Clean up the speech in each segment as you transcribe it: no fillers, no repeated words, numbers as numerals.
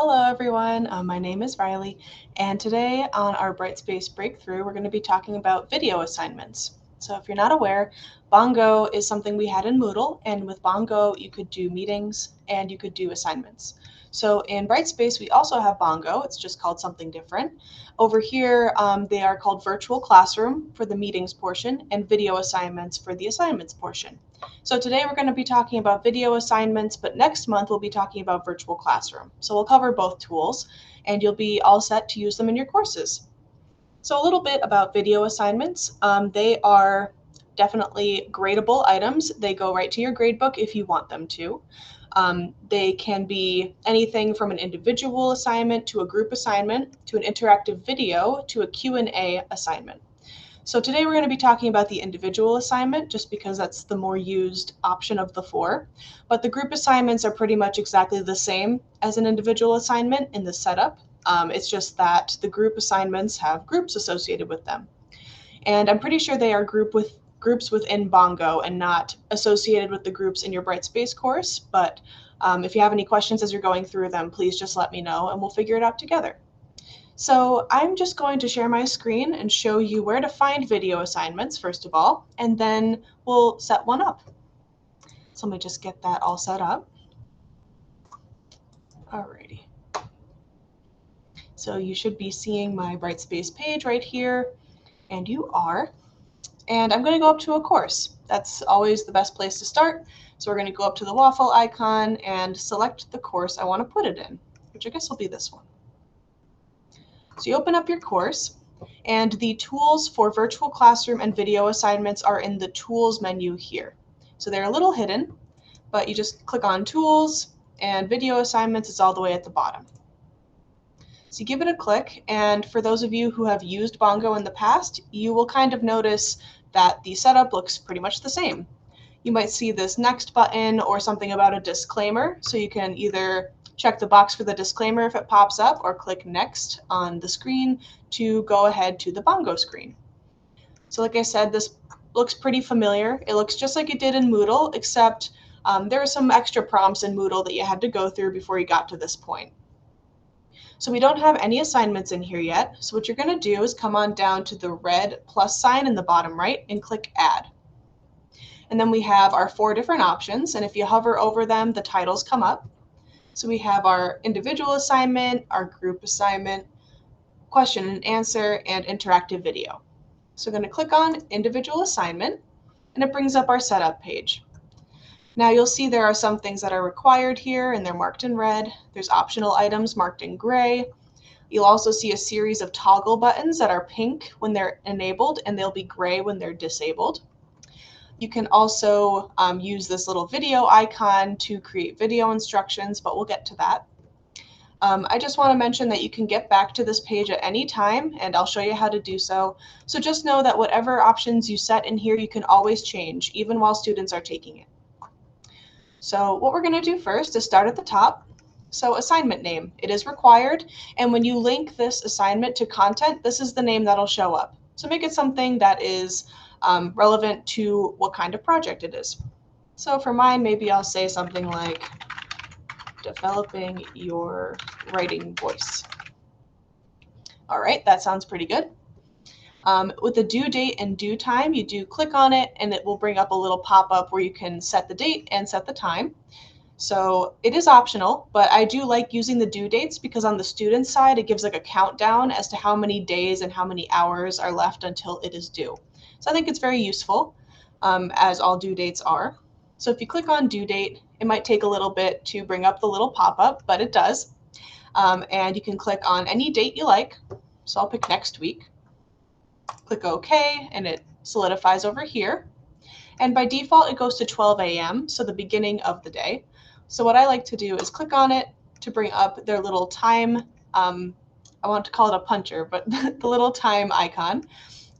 Hello everyone, my name is Riley, and today on our Brightspace breakthrough we're going to be talking about video assignments. So if you're not aware, Bongo is something we had in Moodle, and with Bongo you could do meetings and you could do assignments. So in Brightspace we also have Bongo, it's just called something different. Over here they are called Virtual Classroom for the meetings portion and video assignments for the assignments portion. So today we're going to be talking about video assignments, but next month we'll be talking about virtual classroom. So we'll cover both tools and you'll be all set to use them in your courses. So a little bit about video assignments. They are definitely gradable items. They go right to your gradebook if you want them to. They can be anything from an individual assignment to a group assignment to an interactive video to a Q&A assignment. So today we're going to be talking about the individual assignment just because that's the more used option of the four. But the group assignments are pretty much exactly the same as an individual assignment in the setup. It's just that the group assignments have groups associated with them. And I'm pretty sure they are groups within Bongo and not associated with the groups in your Brightspace course. But if you have any questions as you're going through them, please just let me know and we'll figure it out together. So I'm just going to share my screen and show you where to find video assignments, first of all, and then we'll set one up. So let me just get that all set up. Alrighty. So you should be seeing my Brightspace page right here, and you are. And I'm going to go up to a course. That's always the best place to start. So we're going to go up to the waffle icon and select the course I want to put it in, which I guess will be this one. So you open up your course, and the tools for virtual classroom and video assignments are in the tools menu here. So they're a little hidden, but you just click on tools, and video assignments is all the way at the bottom. So you give it a click, and for those of you who have used Bongo in the past, you will kind of notice that the setup looks pretty much the same. You might see this next button or something about a disclaimer, so you can either check the box for the disclaimer if it pops up or click next on the screen to go ahead to the Bongo screen. So like I said, this looks pretty familiar. It looks just like it did in Moodle, except there are some extra prompts in Moodle that you had to go through before you got to this point. So we don't have any assignments in here yet. So what you're going to do is come on down to the red plus sign in the bottom right and click Add. And then we have our 4 different options, and if you hover over them, the titles come up. So we have our individual assignment, our group assignment, question and answer, and interactive video. So I'm going to click on individual assignment, and it brings up our setup page. Now you'll see there are some things that are required here, and they're marked in red. There's optional items marked in gray. You'll also see a series of toggle buttons that are pink when they're enabled, and they'll be gray when they're disabled. You can also use this little video icon to create video instructions, but we'll get to that. I just want to mention that you can get back to this page at any time, and I'll show you how to do so. So just know that whatever options you set in here, you can always change, even while students are taking it. So what we're going to do first is start at the top. So assignment name, it is required, and when you link this assignment to content, this is the name that'll show up. So make it something that is relevant to what kind of project it is. So for mine, maybe I'll say something like developing your writing voice. All right, that sounds pretty good. With the due date and due time, you do click on it and it will bring up a little pop-up where you can set the date and set the time. So it is optional, but I do like using the due dates because on the student side, it gives like a countdown as to how many days and how many hours are left until it is due. So I think it's very useful, as all due dates are. So if you click on due date, it might take a little bit to bring up the little pop-up, but it does. And you can click on any date you like. So I'll pick next week. Click OK, and it solidifies over here. And by default, it goes to 12 a.m., so the beginning of the day. So what I like to do is click on it to bring up their little time, I want to call it a puncher, but the little time icon.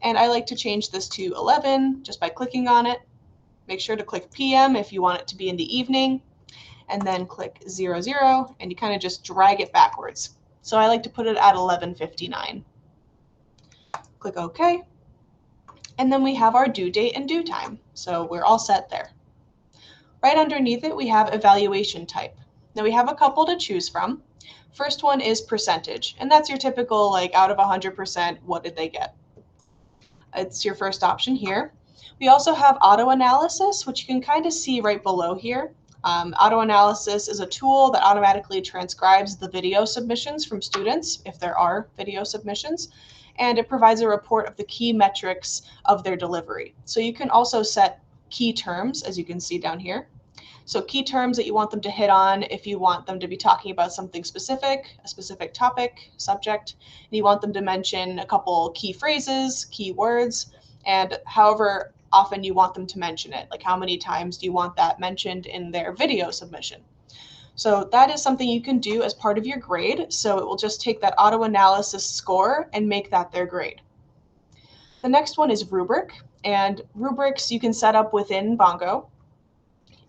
And I like to change this to 11 just by clicking on it. Make sure to click PM if you want it to be in the evening, and then click 00, and you kind of just drag it backwards. So I like to put it at 11:59. Click OK. And then we have our due date and due time. So we're all set there. Right underneath it, we have evaluation type. Now we have a couple to choose from. First one is percentage, and that's your typical like out of 100%, what did they get? It's your first option here. We also have auto analysis, which you can kind of see right below here. Auto analysis is a tool that automatically transcribes the video submissions from students, if there are video submissions, and it provides a report of the key metrics of their delivery. So you can also set key terms, as you can see down here. So key terms that you want them to hit on if you want them to be talking about something specific, a specific topic, subject, and you want them to mention a couple key phrases, key words, and however often you want them to mention it. Like how many times do you want that mentioned in their video submission? So that is something you can do as part of your grade. So it will just take that auto analysis score and make that their grade. The next one is rubric, and rubrics you can set up within Bongo.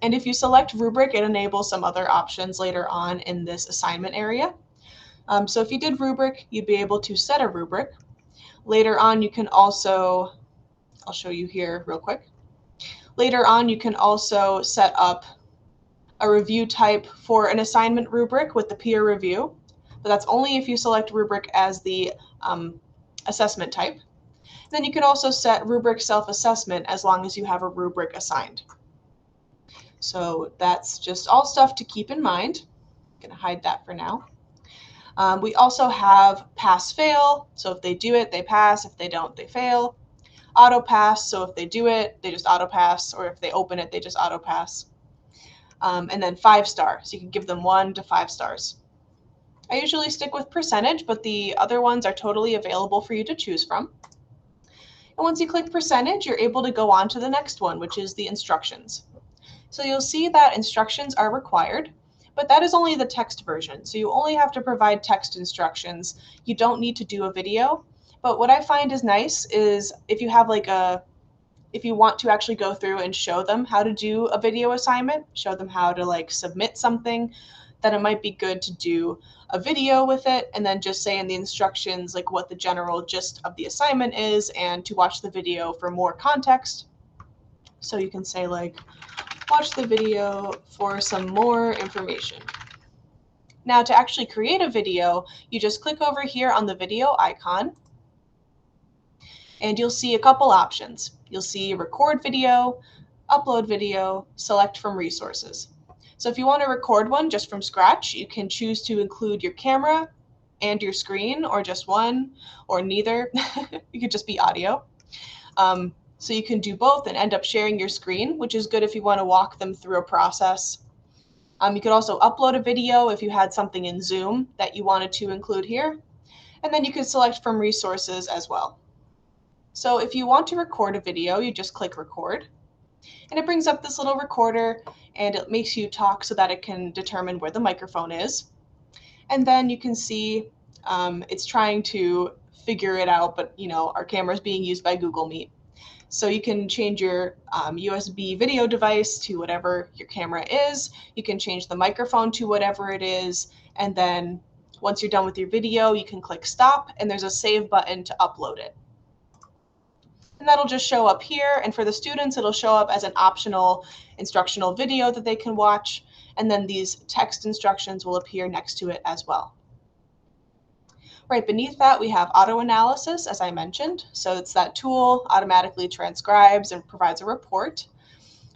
And if you select rubric, it enables some other options later on in this assignment area. So if you did rubric, you'd be able to set a rubric. Later on, you can also, I'll show you here real quick. Later on, you can also set up a review type for an assignment rubric with the peer review, but that's only if you select rubric as the assessment type. And then you can also set rubric self-assessment as long as you have a rubric assigned. So that's just all stuff to keep in mind. I'm going to hide that for now. We also have pass-fail. So if they do it, they pass. If they don't, they fail. Auto-pass. So if they do it, they just auto-pass. Or if they open it, they just auto-pass. And then 5-star. So you can give them 1 to 5 stars. I usually stick with percentage, but the other ones are totally available for you to choose from. And once you click percentage, you're able to go on to the next one, which is the instructions. So you'll see that instructions are required, but that is only the text version. So you only have to provide text instructions. You don't need to do a video. But what I find is nice is if you have if you want to actually go through and show them how to do a video assignment, show them how to submit something, then it might be good to do a video with it and then just say in the instructions what the general gist of the assignment is and to watch the video for more context. So you can say watch the video for some more information. Now to actually create a video, you just click over here on the video icon and you'll see a couple options. You'll see record video, upload video, select from resources. So if you want to record one just from scratch, you can choose to include your camera and your screen or just one or neither. It could just be audio. So you can do both and end up sharing your screen, which is good if you want to walk them through a process. You could also upload a video if you had something in Zoom that you wanted to include here. And then you could select from resources as well. So if you want to record a video, you just click record. And it brings up this little recorder and it makes you talk so that it can determine where the microphone is. And then you can see it's trying to figure it out, but our camera is being used by Google Meet. So you can change your USB video device to whatever your camera is. You can change the microphone to whatever it is. And then once you're done with your video, you can click stop and there's a save button to upload it. And that'll just show up here. And for the students, it'll show up as an optional instructional video that they can watch. And then these text instructions will appear next to it as well. Right beneath that, we have auto analysis, as I mentioned. So it's that tool automatically transcribes and provides a report.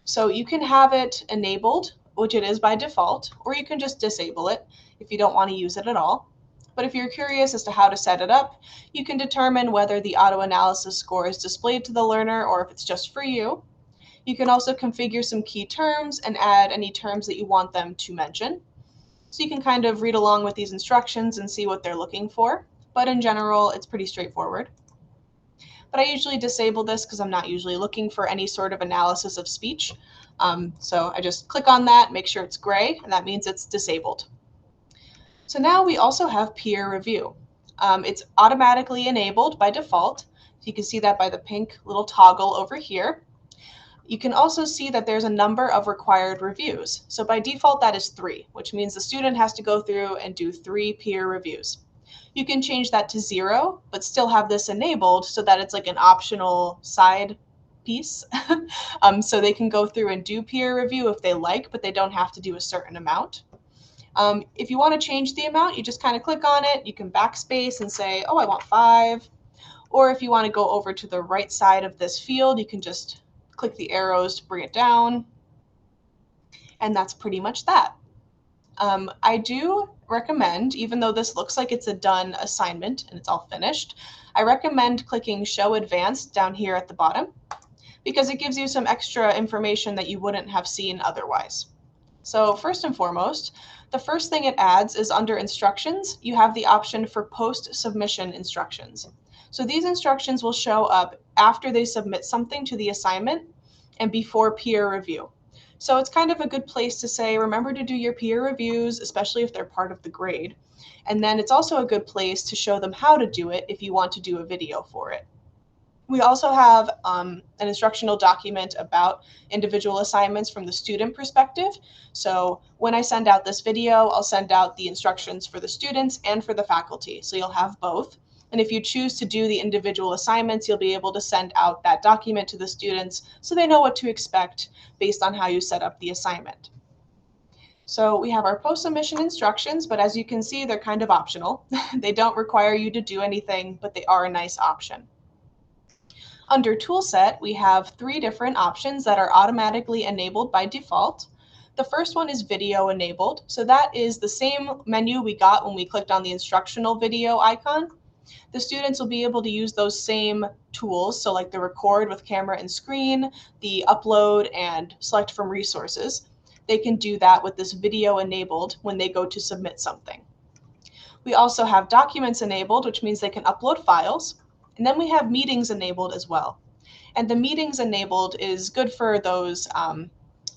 So you can have it enabled, which it is by default, or you can just disable it if you don't want to use it at all. But if you're curious as to how to set it up, you can determine whether the auto analysis score is displayed to the learner or if it's just for you. You can also configure some key terms and add any terms that you want them to mention. So you can kind of read along with these instructions and see what they're looking for. But in general, it's pretty straightforward. But I usually disable this because I'm not usually looking for any sort of analysis of speech. So I just click on that, make sure it's gray, and that means it's disabled. So now we also have peer review. It's automatically enabled by default. So you can see that by the pink little toggle over here. You can also see that there's a number of required reviews. So by default, that is 3, which means the student has to go through and do 3 peer reviews. You can change that to 0, but still have this enabled so that it's like an optional side piece. So they can go through and do peer review if they like, but they don't have to do a certain amount. If you want to change the amount, you just kind of click on it. You can backspace and say, oh, I want 5. Or if you want to go over to the right side of this field, you can just click the arrows to bring it down. And that's pretty much that. I do recommend, even though this looks like it's a done assignment and it's all finished, I recommend clicking Show Advanced down here at the bottom because it gives you some extra information that you wouldn't have seen otherwise. So first and foremost, the first thing it adds is under Instructions, you have the option for post-submission instructions. So these instructions will show up after they submit something to the assignment and before peer review. So it's kind of a good place to say, remember to do your peer reviews, especially if they're part of the grade. And then it's also a good place to show them how to do it if you want to do a video for it. We also have an instructional document about individual assignments from the student perspective. So when I send out this video, I'll send out the instructions for the students and for the faculty. So you'll have both. And if you choose to do the individual assignments, you'll be able to send out that document to the students so they know what to expect based on how you set up the assignment. So we have our post-submission instructions, but as you can see, they're kind of optional. They don't require you to do anything, but they are a nice option. Under Toolset, we have 3 different options that are automatically enabled by default. The first one is video enabled. So that is the same menu we got when we clicked on the instructional video icon. The students will be able to use those same tools, so like the record with camera and screen, the upload and select from resources. They can do that with this video enabled when they go to submit something. We also have documents enabled, which means they can upload files. And then we have meetings enabled as well. And the meetings enabled is good for those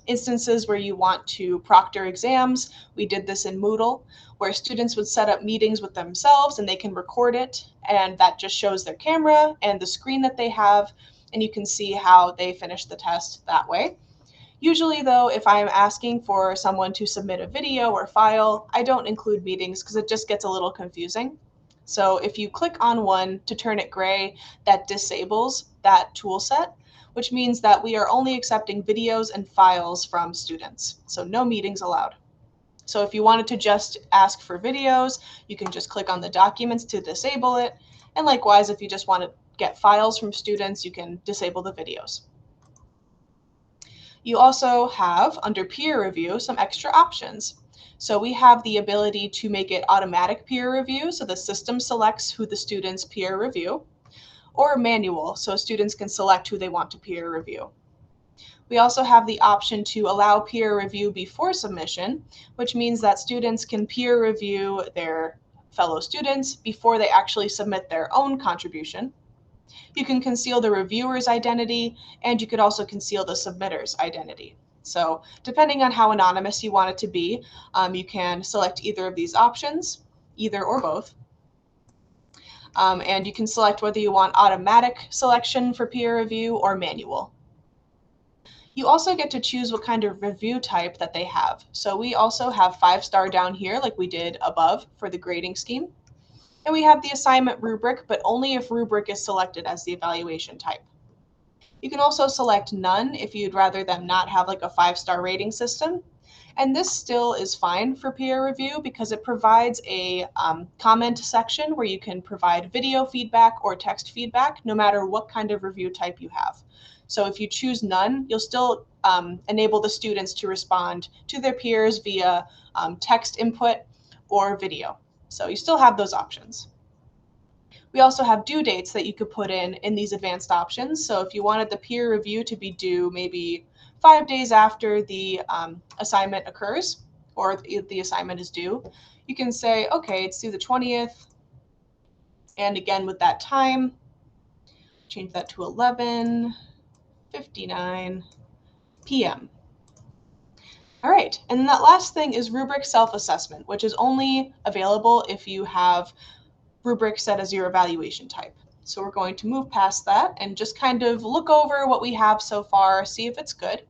instances where you want to proctor exams. We did this in Moodle, where students would set up meetings with themselves and they can record it, and that just shows their camera and the screen that they have, and you can see how they finish the test that way. Usually though, if I'm asking for someone to submit a video or file, I don't include meetings because it just gets a little confusing. So if you click on one to turn it gray, that disables that tool set, which means that we are only accepting videos and files from students. So no meetings allowed. So if you wanted to just ask for videos, you can just click on the documents to disable it. And likewise, if you just want to get files from students, you can disable the videos. You also have, under peer review, some extra options. So we have the ability to make it automatic peer review, so the system selects who the students peer review, or manual, so students can select who they want to peer review. We also have the option to allow peer review before submission, which means that students can peer review their fellow students before they actually submit their own contribution. You can conceal the reviewer's identity, and you could also conceal the submitter's identity. So depending on how anonymous you want it to be, you can select either of these options, either or both. And you can select whether you want automatic selection for peer review or manual. You also get to choose what kind of review type that they have. So we also have 5-star down here like we did above for the grading scheme. And we have the assignment rubric, but only if rubric is selected as the evaluation type. You can also select none if you'd rather them not have like a 5-star rating system. And this still is fine for peer review because it provides a comment section where you can provide video feedback or text feedback no matter what kind of review type you have. So if you choose none, you'll still enable the students to respond to their peers via text input or video. So you still have those options. We also have due dates that you could put in these advanced options. So if you wanted the peer review to be due maybe 5 days after the assignment occurs or the assignment is due, you can say, okay, it's due the 20th. And again, with that time, change that to 11:59 p.m. All right, and then that last thing is rubric self-assessment, which is only available if you have rubric set as your evaluation type. So we're going to move past that and just kind of look over what we have so far, see if it's good.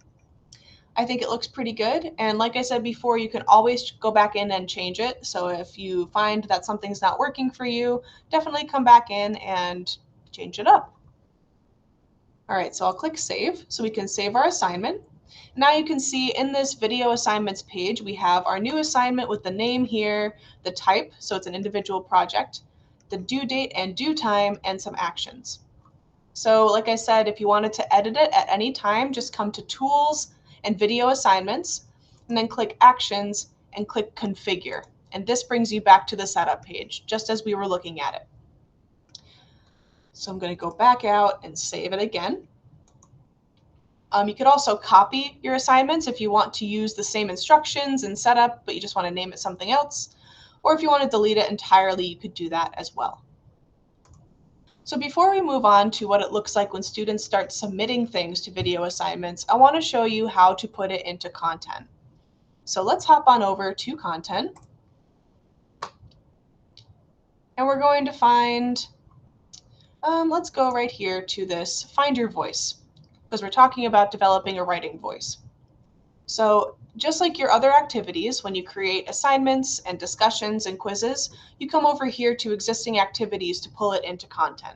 I think it looks pretty good. And like I said before, you can always go back in and change it. So if you find that something's not working for you, definitely come back in and change it up. All right, so I'll click Save so we can save our assignment. Now you can see in this video assignments page, we have our new assignment with the name here, the type, so it's an individual project, the due date and due time, and some actions. So like I said, if you wanted to edit it at any time, just come to Tools and Video Assignments, and then click Actions and click Configure. And this brings you back to the setup page, just as we were looking at it. So I'm going to go back out and save it again. You could also copy your assignments if you want to use the same instructions and setup, but you just want to name it something else. Or if you want to delete it entirely, you could do that as well. So before we move on to what it looks like when students start submitting things to video assignments, I want to show you how to put it into content. So let's hop on over to content. And we're going to find, let's go right here to this Find Your Voice, because we're talking about developing a writing voice. So just like your other activities, when you create assignments and discussions and quizzes, you come over here to existing activities to pull it into content.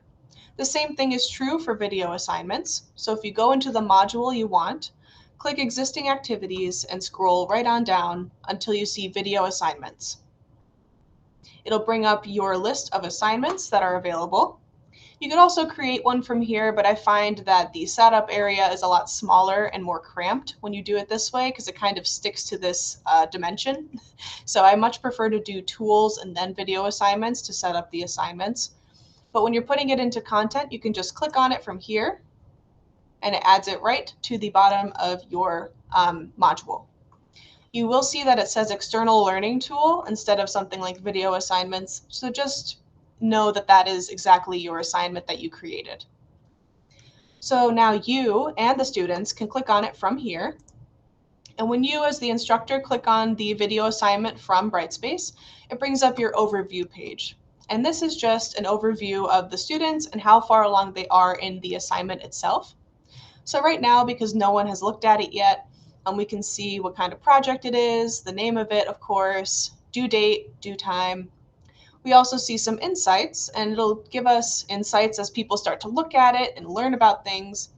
The same thing is true for video assignments. So if you go into the module you want, click existing activities and scroll right on down until you see video assignments. It'll bring up your list of assignments that are available. You could also create one from here, but I find that the setup area is a lot smaller and more cramped when you do it this way because it kind of sticks to this dimension. So I much prefer to do tools and then video assignments to set up the assignments. But when you're putting it into content, you can just click on it from here and it adds it right to the bottom of your module. You will see that it says external learning tool instead of something like video assignments. So just know that that is exactly your assignment that you created. So now you and the students can click on it from here. And when you, as the instructor, click on the video assignment from Brightspace, it brings up your overview page. And this is just an overview of the students and how far along they are in the assignment itself. So right now, because no one has looked at it yet, we can see what kind of project it is, the name of it, of course, due date, due time. We also see some insights, and it'll give us insights as people start to look at it and learn about things.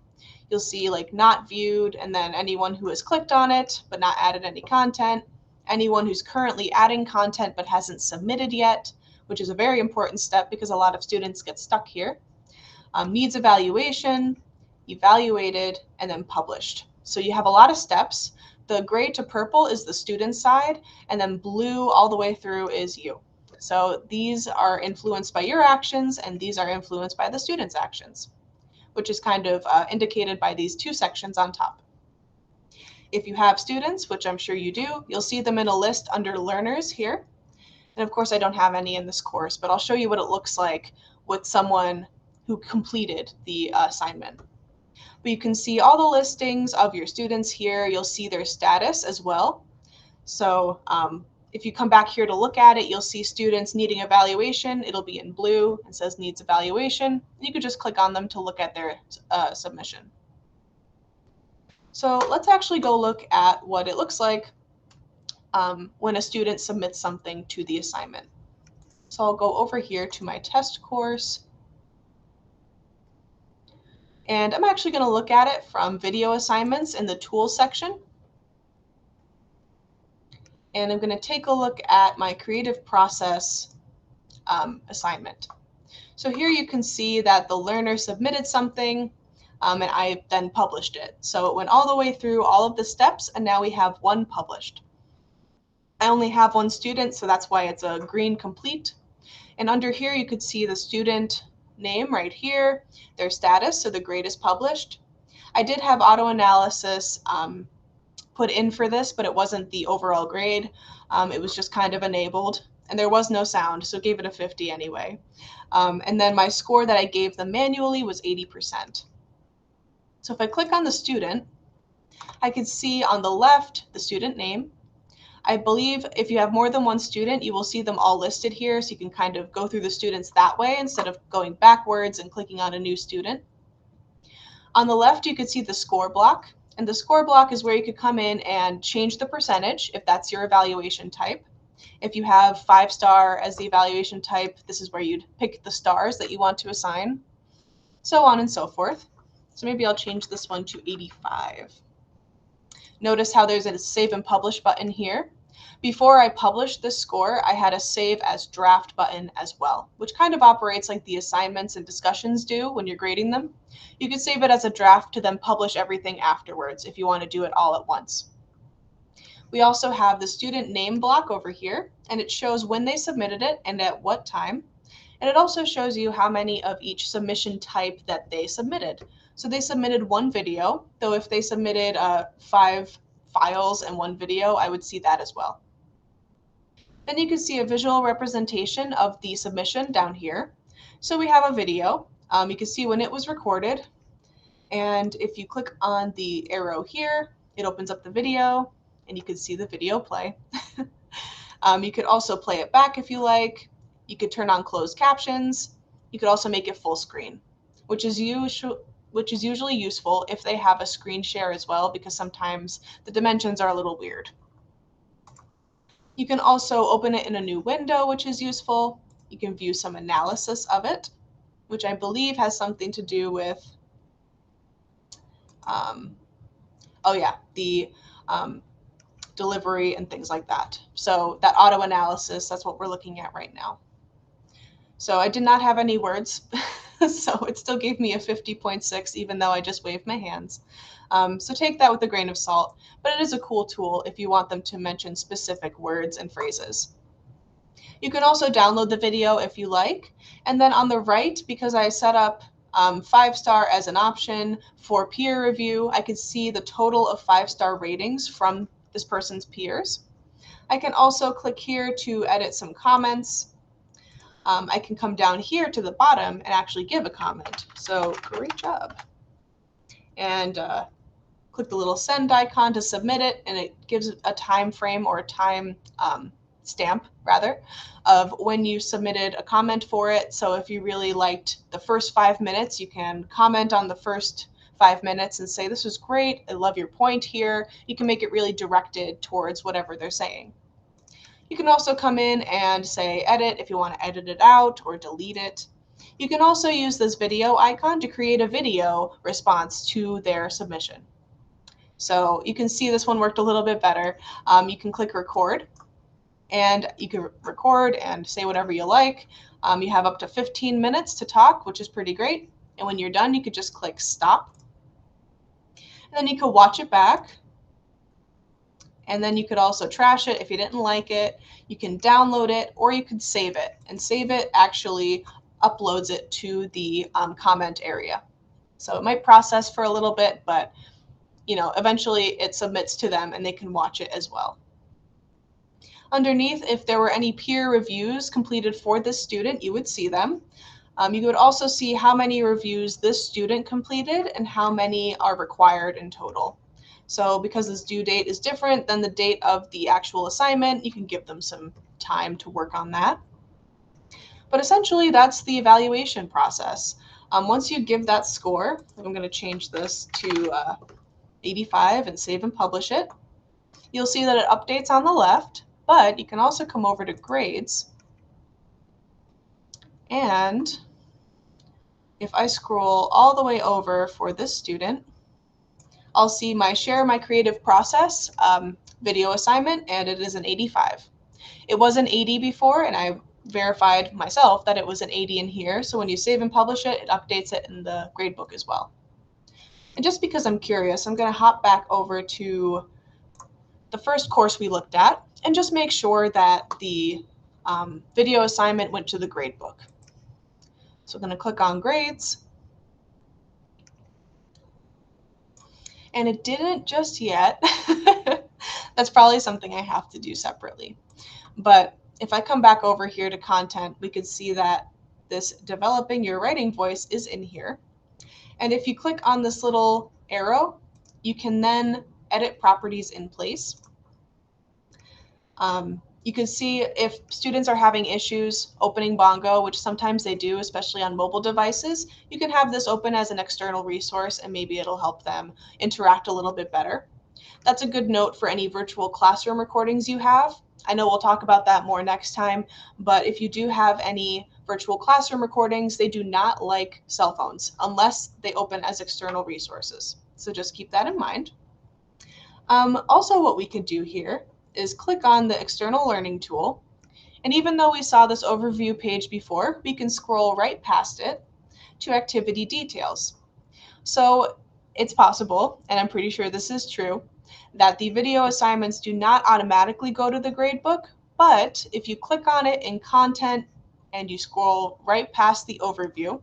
You'll see like not viewed, and then anyone who has clicked on it but not added any content, anyone who's currently adding content but hasn't submitted yet, which is a very important step because a lot of students get stuck here. Needs evaluation, evaluated, and then published. So you have a lot of steps. The gray to purple is the student side, and then blue all the way through is you. So these are influenced by your actions, and these are influenced by the students' actions, which is kind of indicated by these two sections on top. If you have students, which I'm sure you do, you'll see them in a list under learners here. And of course, I don't have any in this course, but I'll show you what it looks like with someone who completed the assignment. But you can see all the listings of your students here. You'll see their status as well. So if you come back here to look at it, you'll see students needing evaluation. It'll be in blue. It says needs evaluation. You could just click on them to look at their submission. So let's actually go look at what it looks like when a student submits something to the assignment. So I'll go over here to my test course. And I'm actually going to look at it from video assignments in the tools section. And I'm going to take a look at my creative process assignment. So here you can see that the learner submitted something and I then published it. So it went all the way through all of the steps, and now we have one published. I only have one student, so that's why it's a green complete. And under here you could see the student name right here, their status, so the grade is published. I did have auto analysis put in for this, but it wasn't the overall grade. It was just kind of enabled, and there was no sound, so gave it a 50 anyway. And then my score that I gave them manually was 80%. So if I click on the student, I can see on the left the student name. I believe if you have more than one student, you will see them all listed here, so you can kind of go through the students that way instead of going backwards and clicking on a new student. On the left, you could see the score block. And the score block is where you could come in and change the percentage if that's your evaluation type. If you have 5-star as the evaluation type, this is where you'd pick the stars that you want to assign, so on and so forth. So maybe I'll change this one to 85. Notice how there's a save and publish button here. Before I published this score, I had a save as draft button as well, which kind of operates like the assignments and discussions do when you're grading them. You could save it as a draft to then publish everything afterwards if you want to do it all at once. We also have the student name block over here, and it shows when they submitted it and at what time. And it also shows you how many of each submission type that they submitted. So they submitted one video, though if they submitted 5 files and one video, I would see that as well. Then you can see a visual representation of the submission down here. So we have a video. You can see when it was recorded. And if you click on the arrow here, it opens up the video and you can see the video play. You could also play it back if you like. You could turn on closed captions. You could also make it full screen, which is usually useful if they have a screen share as well, because sometimes the dimensions are a little weird. You can also open it in a new window, which is useful. You can view some analysis of it, which I believe has something to do with, the delivery and things like that. So that auto analysis, that's what we're looking at right now. So I did not have any words, so it still gave me a 50.6 even though I just waved my hands. So take that with a grain of salt, but it is a cool tool if you want them to mention specific words and phrases. You can also download the video if you like, and then on the right, because I set up 5-star as an option for peer review, I can see the total of 5-star ratings from this person's peers. I can also click here to edit some comments. I can come down here to the bottom and actually give a comment. So great job. And click the little send icon to submit it, and it gives a time frame or a time stamp rather of when you submitted a comment for it. So if you really liked the first 5 minutes, you can comment on the first 5 minutes and say, this was great, I love your point here. You can make it really directed towards whatever they're saying. You can also come in and say edit if you want to edit it out or delete it. You can also use this video icon to create a video response to their submission. So you can see this one worked a little bit better. You can click record, and you can record and say whatever you like. You have up to 15 minutes to talk, which is pretty great. And when you're done, you could just click stop. And then you could watch it back. And then you could also trash it if you didn't like it. You can download it, or you could save it. And save it actually uploads it to the comment area. So it might process for a little bit, but eventually it submits to them and they can watch it as well. Underneath, if there were any peer reviews completed for this student, you would see them. You would also see how many reviews this student completed and how many are required in total. So because this due date is different than the date of the actual assignment, you can give them some time to work on that. But essentially, that's the evaluation process. Once you give that score, I'm going to change this to 85 and save and publish it. You'll see that it updates on the left, but you can also come over to grades. And if I scroll all the way over for this student, I'll see my share my creative process video assignment, and it is an 85. It was an 80 before, and I verified myself that it was an 80 in here. So when you save and publish it, it updates it in the gradebook as well. And just because I'm curious, I'm going to hop back over to the first course we looked at and just make sure that the video assignment went to the gradebook. So I'm going to click on grades. And it didn't just yet. That's probably something I have to do separately. But if I come back over here to content, we can see that this developing your writing voice is in here. And if you click on this little arrow, you can then edit properties in place. You can see if students are having issues opening Bongo, which sometimes they do, especially on mobile devices, you can have this open as an external resource and maybe it'll help them interact a little bit better. That's a good note for any virtual classroom recordings you have. I know we'll talk about that more next time, but if you do have any virtual classroom recordings, they do not like cell phones unless they open as external resources. So just keep that in mind. Also, what we could do here is click on the external learning tool. And even though we saw this overview page before, we can scroll right past it to activity details. So it's possible, and I'm pretty sure this is true, that the video assignments do not automatically go to the gradebook, but if you click on it in content and you scroll right past the overview,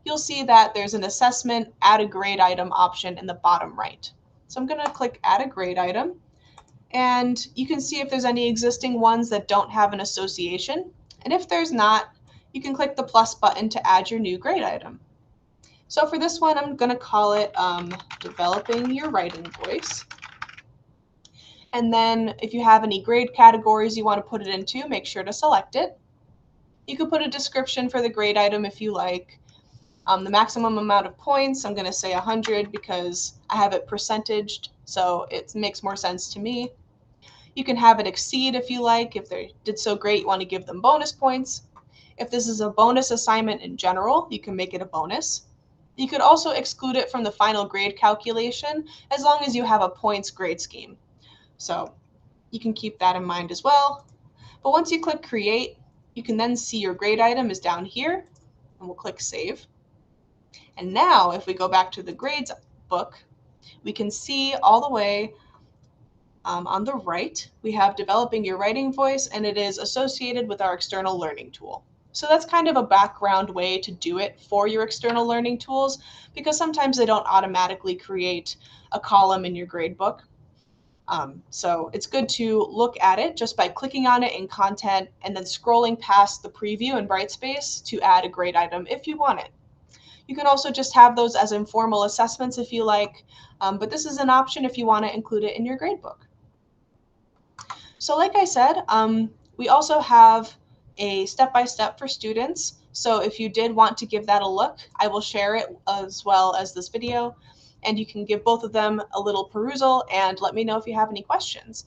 you'll see that there's an assessment add a grade item option in the bottom right. So I'm going to click add a grade item, and you can see if there's any existing ones that don't have an association. And if there's not, you can click the plus button to add your new grade item. So for this one, I'm going to call it Developing Your Writing Voice. And then if you have any grade categories you want to put it into, make sure to select it. You can put a description for the grade item if you like. The maximum amount of points, I'm going to say 100 because I have it percentaged, so it makes more sense to me. You can have it exceed if you like. If they did so great, you want to give them bonus points. If this is a bonus assignment in general, you can make it a bonus. You could also exclude it from the final grade calculation as long as you have a points grade scheme. So you can keep that in mind as well. But once you click create, you can then see your grade item is down here, and we'll click save. And now if we go back to the grades book, we can see all the way on the right, we have developing your writing voice, and it is associated with our external learning tool. So that's kind of a background way to do it for your external learning tools, because sometimes they don't automatically create a column in your gradebook. So it's good to look at it just by clicking on it in content and then scrolling past the preview in Brightspace to add a grade item if you want it. You can also just have those as informal assessments if you like, but this is an option if you want to include it in your gradebook. So like I said, we also have a step-by-step for students. So if you did want to give that a look, I will share it as well as this video, and you can give both of them a little perusal and let me know if you have any questions.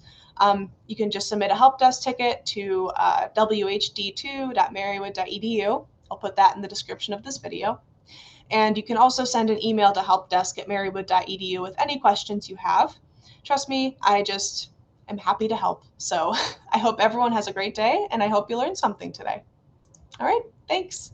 You can just submit a help desk ticket to whd2.marywood.edu. I'll put that in the description of this video. And you can also send an email to helpdesk@marywood.edu with any questions you have. Trust me, I just am happy to help. So I hope everyone has a great day, and I hope you learned something today. All right, thanks.